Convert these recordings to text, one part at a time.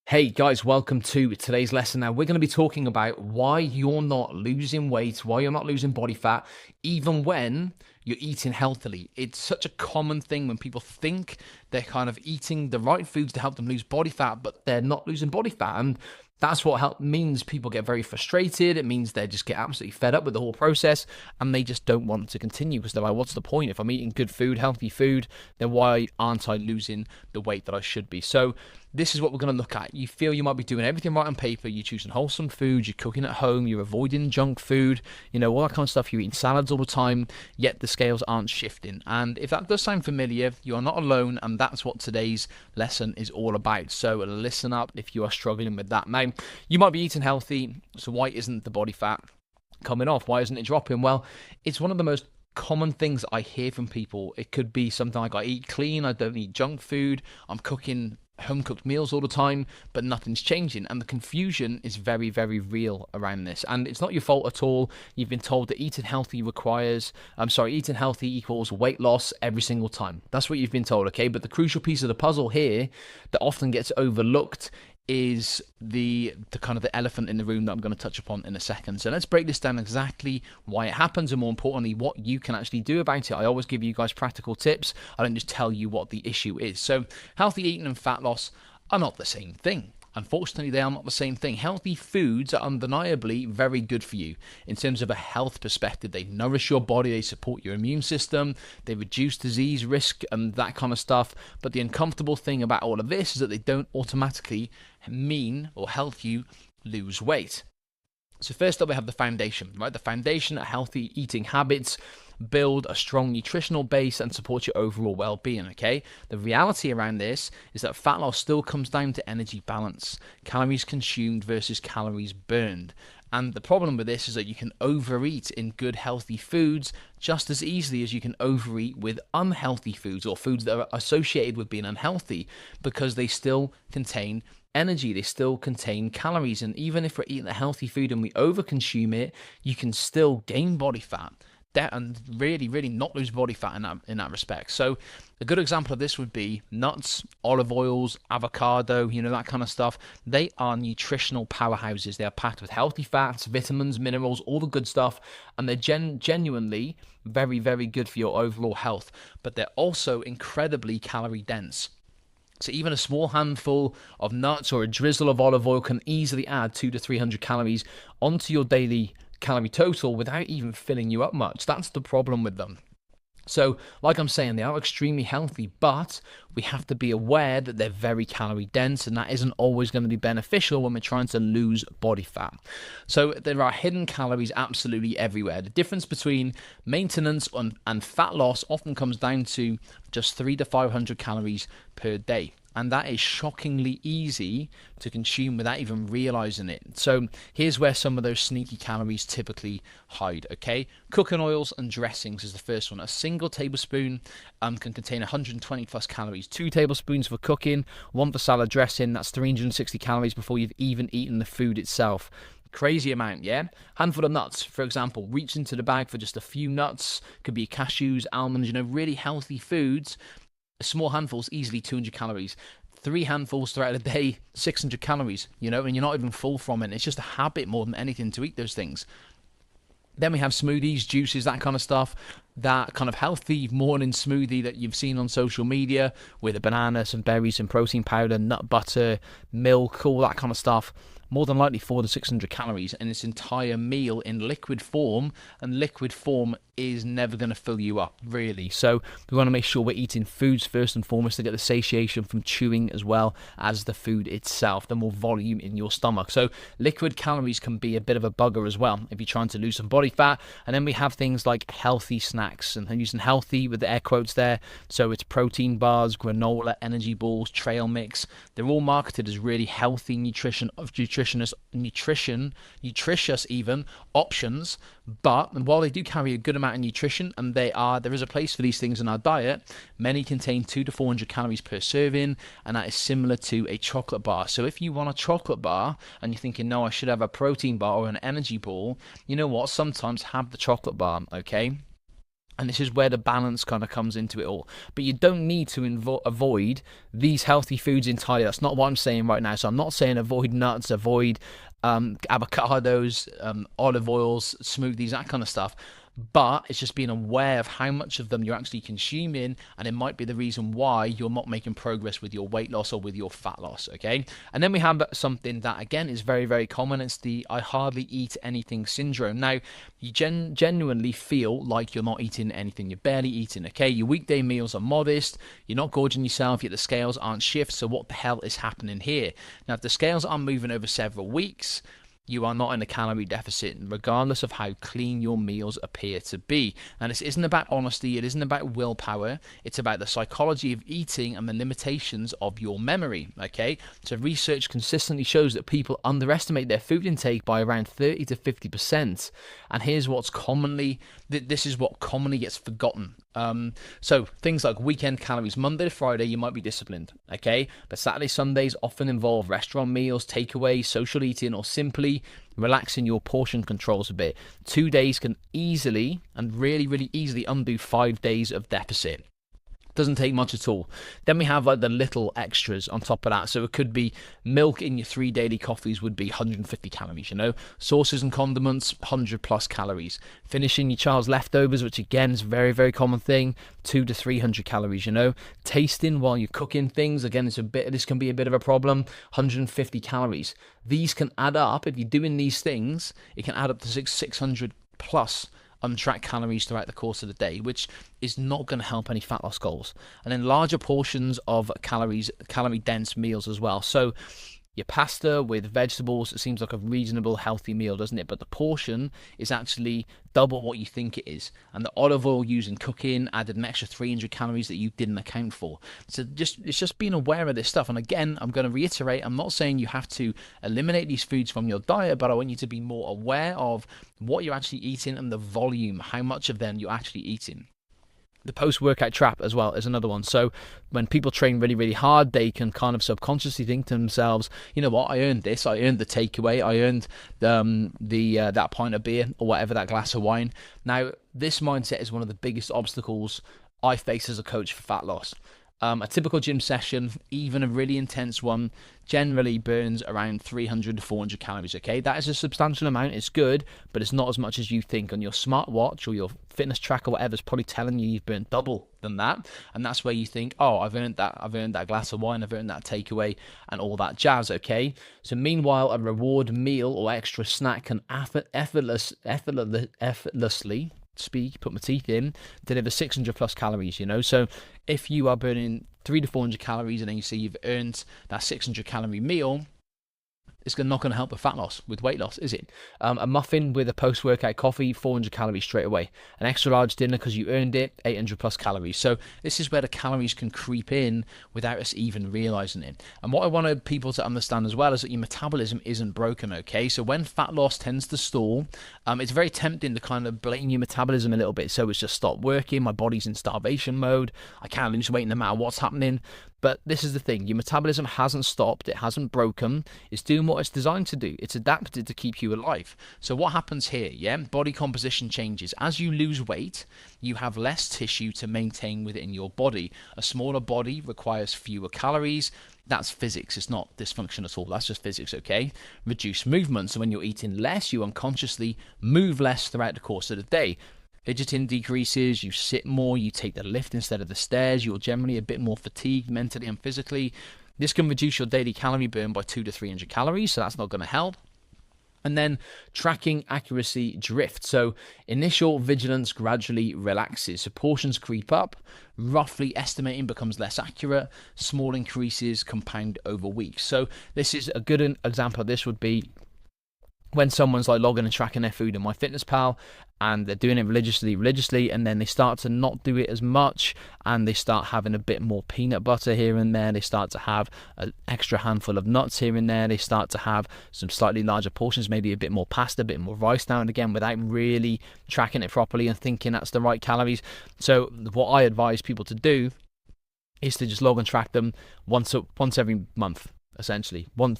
Hey guys, welcome to today's lesson. Now, we're going to be talking about why you're not losing weight, why you're not losing body fat, even when you're eating healthily. It's such a common thing when people think they're kind of eating the right foods to help them lose body fat, but they're not losing body fat. And that's what means people get very frustrated. It means they just get absolutely fed up with the whole process and they just don't want to continue because they're like, what's the point? If I'm eating good food, healthy food, then why aren't I losing the weight that I should be? So this is what we're going to look at. You feel you might be doing everything right on paper. You're choosing wholesome food. You're cooking at home. You're avoiding junk food. You know, all that kind of stuff. You're eating salads all the time, yet the scales aren't shifting. And if that does sound familiar, you are not alone. And that's what today's lesson is all about. So listen up if you are struggling with that. Now, you might be eating healthy. So why isn't the body fat coming off? Why isn't it dropping? Well, it's one of the most common things I hear from people. It could be something like, I eat clean, I don't eat junk food, I'm cooking home cooked meals all the time, but nothing's changing. And the confusion is very, very real around this. And it's not your fault at all. You've been told that eating healthy eating healthy equals weight loss every single time. That's what you've been told, okay? But the crucial piece of the puzzle here that often gets overlooked is the kind of the elephant in the room that I'm going to touch upon in a second. So let's break this down, exactly why it happens, and more importantly, what you can actually do about it. I always give you guys practical tips. I don't just tell you what the issue is. So healthy eating and fat loss are not the same thing. Unfortunately, they are not the same thing. Healthy foods are undeniably very good for you in terms of a health perspective. They nourish your body, they support your immune system, they reduce disease risk and that kind of stuff. But the uncomfortable thing about all of this is that they don't automatically mean or help you lose weight. So first up, we have the foundation, right? The foundation of healthy eating habits build a strong nutritional base and support your overall well-being, okay? The reality around this is that fat loss still comes down to energy balance, calories consumed versus calories burned. And the problem with this is that you can overeat in good healthy foods just as easily as you can overeat with unhealthy foods or foods that are associated with being unhealthy, because they still contain energy, they still contain calories. And even if we're eating a healthy food and we overconsume it, you can still gain body fat and really not lose body fat in that respect. So a good example of this would be nuts, olive oils, avocado, that kind of stuff. They are nutritional powerhouses. They are packed with healthy fats, vitamins, minerals, all the good stuff, and they're genuinely very, very good for your overall health. But they're also incredibly calorie dense. So even a small handful of nuts or a drizzle of olive oil can easily add 200 to 300 calories onto your daily calorie total without even filling you up much. That's the problem with them. So, like I'm saying, they are extremely healthy, but we have to be aware that they're very calorie dense, and that isn't always going to be beneficial when we're trying to lose body fat. So there are hidden calories absolutely everywhere. The difference between maintenance and fat loss often comes down to just 300 to 500 calories per day. And that is shockingly easy to consume without even realizing it. So here's where some of those sneaky calories typically hide, okay? Cooking oils and dressings is the first one. A single tablespoon can contain 120 plus calories. 2 tablespoons for cooking, 1 for salad dressing. That's 360 calories before you've even eaten the food itself. Crazy amount, yeah? Handful of nuts, for example. Reach into the bag for just a few nuts. Could be cashews, almonds, really healthy foods. A small handful is easily 200 calories. 3 handfuls throughout a day, 600 calories, and you're not even full from it. It's just a habit more than anything to eat those things. Then we have smoothies, juices, that kind of stuff. That kind of healthy morning smoothie that you've seen on social media with a banana, some berries, some protein powder, nut butter, milk, all that kind of stuff. More than likely 400 to 600 calories in its entire meal in liquid form, and liquid form is never going to fill you up, really. So we want to make sure we're eating foods first and foremost to get the satiation from chewing as well as the food itself, the more volume in your stomach. So liquid calories can be a bit of a bugger as well if you're trying to lose some body fat. And then we have things like healthy snacks, and I'm using healthy with the air quotes there. So it's protein bars, granola, energy balls, trail mix. They're all marketed as really healthy nutritious even options, but while they do carry a good amount of nutrition, and there is a place for these things in our diet, many contain 200 to 400 calories per serving, and that is similar to a chocolate bar. So if you want a chocolate bar and you're thinking, no, I should have a protein bar or an energy ball, you know what, sometimes have the chocolate bar, okay? And this is where the balance kind of comes into it all. But you don't need to avoid these healthy foods entirely. That's not what I'm saying right now. So I'm not saying avoid nuts, avoid avocados, olive oils, smoothies, that kind of stuff. But it's just being aware of how much of them you're actually consuming, and it might be the reason why you're not making progress with your weight loss or with your fat loss, okay? And then we have something that, again, is very, very common. It's the I hardly eat anything syndrome. Now, you genuinely feel like you're not eating anything. You're barely eating, okay? Your weekday meals are modest. You're not gorging yourself, yet the scales aren't shift. So what the hell is happening here? Now, if the scales aren't moving over several weeks, you are not in a calorie deficit, regardless of how clean your meals appear to be. And this isn't about honesty, it isn't about willpower, it's about the psychology of eating and the limitations of your memory, okay? So research consistently shows that people underestimate their food intake by around 30 to 50%. And here's what's this is what commonly gets forgotten. So things like weekend calories, Monday to Friday, you might be disciplined, okay? But Saturday, Sundays often involve restaurant meals, takeaway, social eating, or simply relaxing your portion controls a bit. 2 days can easily and really, really easily undo 5 days of deficit. Doesn't take much at all. Then we have like the little extras on top of that. So it could be milk in your 3 daily coffees would be 150 calories, sauces and condiments, 100 plus calories. Finishing your child's leftovers, which again is a very, very common thing, 200 to 300 calories, Tasting while you're cooking things, again, this can be a bit of a problem, 150 calories. These can add up. If you're doing these things, it can add up to 600 plus untracked calories throughout the course of the day, which is not going to help any fat loss goals. And then larger portions of calorie dense meals as well. So your pasta with vegetables, it seems like a reasonable, healthy meal, doesn't it? But the portion is actually double what you think it is. And the olive oil used in cooking added an extra 300 calories that you didn't account for. So it's just being aware of this stuff. And again, I'm going to reiterate, I'm not saying you have to eliminate these foods from your diet, but I want you to be more aware of what you're actually eating and the volume, how much of them you're actually eating. The post-workout trap as well is another one. So when people train really, really hard, they can kind of subconsciously think to themselves, you know what, I earned this, I earned the takeaway, I earned that pint of beer or whatever, that glass of wine. Now, this mindset is one of the biggest obstacles I face as a coach for fat loss. A typical gym session, even a really intense one, generally burns around 300 to 400 calories, okay? That is a substantial amount, it's good, but it's not as much as you think. On your smartwatch or your fitness tracker, whatever, is probably telling you you've burned double than that, and that's where you think, oh, I've earned that glass of wine, I've earned that takeaway, and all that jazz, okay? So meanwhile, a reward meal or extra snack can effortlessly put my teeth in, deliver 600 plus calories, So if you are burning 300 to 400 calories and then you see you've earned that 600 calorie meal, it's not going to help with fat loss, with weight loss, is it? A muffin with a post-workout coffee, 400 calories straight away. An extra large dinner because you earned it, 800 plus calories. So this is where the calories can creep in without us even realizing it. And what I wanted people to understand as well is that your metabolism isn't broken, okay? So when fat loss tends to stall, it's very tempting to kind of blame your metabolism a little bit. So it's just stopped working, my body's in starvation mode, I can't lose weight no matter what's happening. But this is the thing, your metabolism hasn't stopped, it hasn't broken, it's doing what it's designed to do. It's adapted to keep you alive. So what happens here, body composition changes. As you lose weight, you have less tissue to maintain within your body. A smaller body requires fewer calories. That's physics, it's not dysfunction at all, that's just physics, okay? Reduce movement, so when you're eating less, you unconsciously move less throughout the course of the day. Fidgeting decreases, you sit more, you take the lift instead of the stairs, you're generally a bit more fatigued mentally and physically. This can reduce your daily calorie burn by 200 to 300 calories, so that's not going to help. And then tracking accuracy drifts. So initial vigilance gradually relaxes. So portions creep up, roughly estimating becomes less accurate, small increases compound over weeks. So this is a good example of this would be when someone's like logging and tracking their food in MyFitnessPal and they're doing it religiously, and then they start to not do it as much and they start having a bit more peanut butter here and there, they start to have an extra handful of nuts here and there, they start to have some slightly larger portions, maybe a bit more pasta, a bit more rice now and again without really tracking it properly and thinking that's the right calories. So what I advise people to do is to just log and track them once every month. Essentially, 1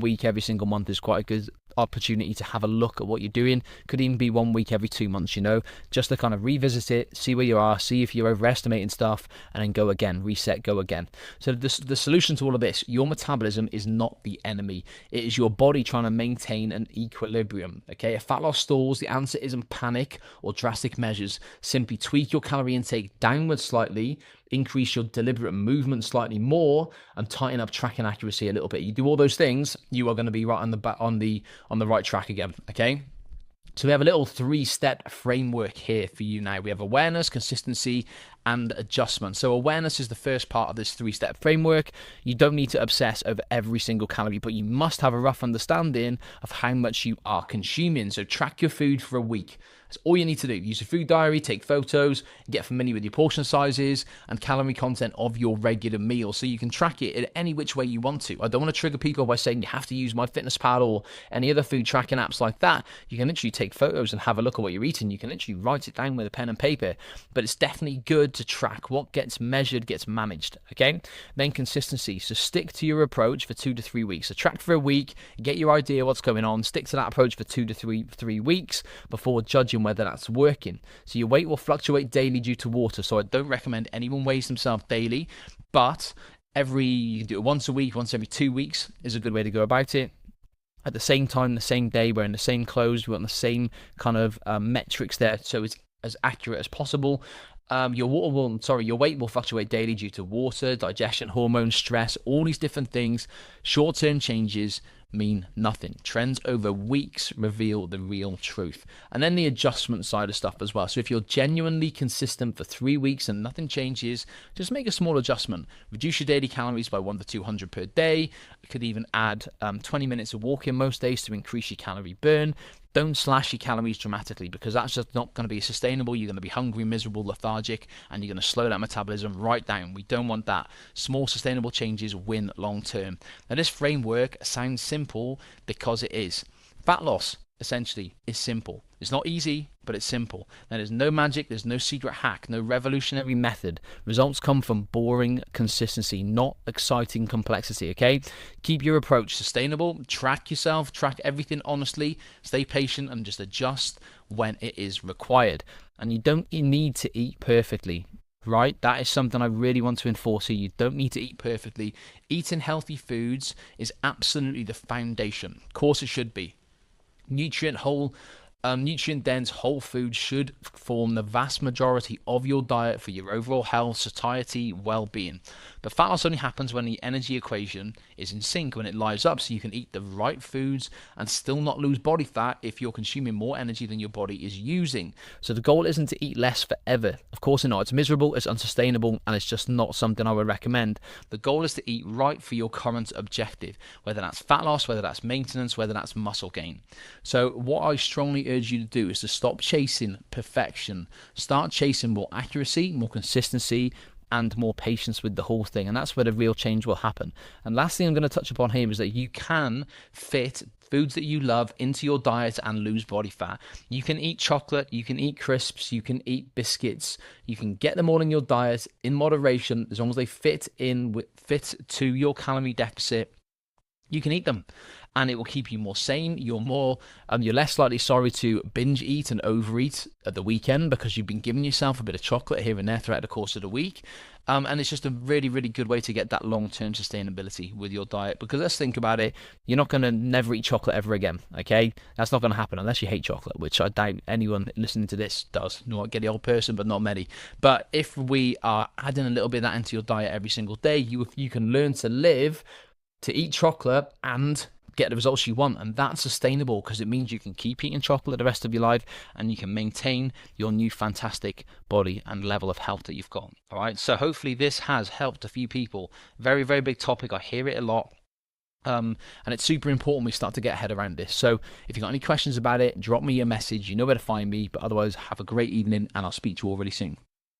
week every single month is quite a good opportunity to have a look at what you're doing. Could even be 1 week every 2 months, you know, just to kind of revisit it, see where you are, see if you're overestimating stuff, and then go again, reset, go again. So the solution to all of this, your metabolism is not the enemy. It is your body trying to maintain an equilibrium. Okay, if fat loss stalls, the answer isn't panic or drastic measures. Simply tweak your calorie intake downwards slightly, increase your deliberate movement slightly more, and tighten up tracking accuracy a little bit. You do all those things, you are going to be right on the right track again. Okay. So we have a little 3-step framework here for you now. We have awareness, consistency, and adjustment. So awareness is the first part of this 3-step framework. You don't need to obsess over every single calorie, but you must have a rough understanding of how much you are consuming. So track your food for a week. That's all you need to do. Use a food diary, take photos, get familiar with your portion sizes and calorie content of your regular meal so you can track it in any which way you want to. I don't want to trigger people by saying you have to use MyFitnessPal or any other food tracking apps like that. You can literally take photos and have a look at what you're eating. You can literally write it down with a pen and paper, but it's definitely good to track. What gets measured gets managed. Okay. Then consistency. So stick to your approach for 2 to 3 weeks. So track for a week, get your idea what's going on, stick to that approach for 2 to 3 weeks before judging whether that's working. So your weight will fluctuate daily due to water. So I don't recommend anyone weighs themselves daily, but you can do it once a week, once every 2 weeks is a good way to go about it. At the same time, the same day, wearing the same clothes, we want the same kind of metrics there, so it's as accurate as possible. Your weight will fluctuate daily due to water, digestion, hormones, stress, all these different things. Short-term changes mean nothing. Trends over weeks reveal the real truth. And then the adjustment side of stuff as well. So if you're genuinely consistent for 3 weeks and nothing changes, just make a small adjustment. Reduce your daily calories by 100 to 200 per day. You could even add 20 minutes of walking most days to increase your calorie burn. Don't slash your calories dramatically because that's just not going to be sustainable. You're going to be hungry, miserable, lethargic, and you're going to slow that metabolism right down. We don't want that. Small, sustainable changes win long term. Now, this framework sounds simple because it is. Fat loss, essentially, is simple. It's not easy, but it's simple. Now, there's no magic, there's no secret hack, no revolutionary method. Results come from boring consistency, not exciting complexity, okay? Keep your approach sustainable, track yourself, track everything honestly, stay patient, and just adjust when it is required. And you don't need to eat perfectly. Right? That is something I really want to enforce here. You don't need to eat perfectly. Eating healthy foods is absolutely the foundation. Of course it should be. Nutrient-dense whole foods should form the vast majority of your diet for your overall health, satiety, well-being. But fat loss only happens when the energy equation is in sync, when it lines up, so you can eat the right foods and still not lose body fat if you're consuming more energy than your body is using. So the goal isn't to eat less forever. Of course not. It's miserable, it's unsustainable, and it's just not something I would recommend. The goal is to eat right for your current objective, whether that's fat loss, whether that's maintenance, whether that's muscle gain. So what I strongly urge you to do is to stop chasing perfection. Start chasing more accuracy, more consistency, and more patience with the whole thing. And that's where the real change will happen. And last thing I'm going to touch upon here is that you can fit foods that you love into your diet and lose body fat. You can eat chocolate, you can eat crisps, you can eat biscuits. You can get them all in your diet in moderation as long as they fit to your calorie deficit. You can eat them, and it will keep you more sane. You're less likely, to binge eat and overeat at the weekend because you've been giving yourself a bit of chocolate here and there throughout the course of the week. And it's just a really, really good way to get that long-term sustainability with your diet. Because let's think about it, you're not going to never eat chocolate ever again, okay? That's not going to happen unless you hate chocolate, which I doubt anyone listening to this does. Not get the old person, but not many. But if we are adding a little bit of that into your diet every single day, you can learn to eat chocolate and get the results you want, and that's sustainable because it means you can keep eating chocolate the rest of your life and you can maintain your new fantastic body and level of health that you've got. All right, so hopefully this has helped a few people. Very, very big topic. I hear it a lot. And it's super important we start to get a head around this. So if you've got any questions about it, drop me a message. You know where to find me. But otherwise, have a great evening, and I'll speak to you all really soon.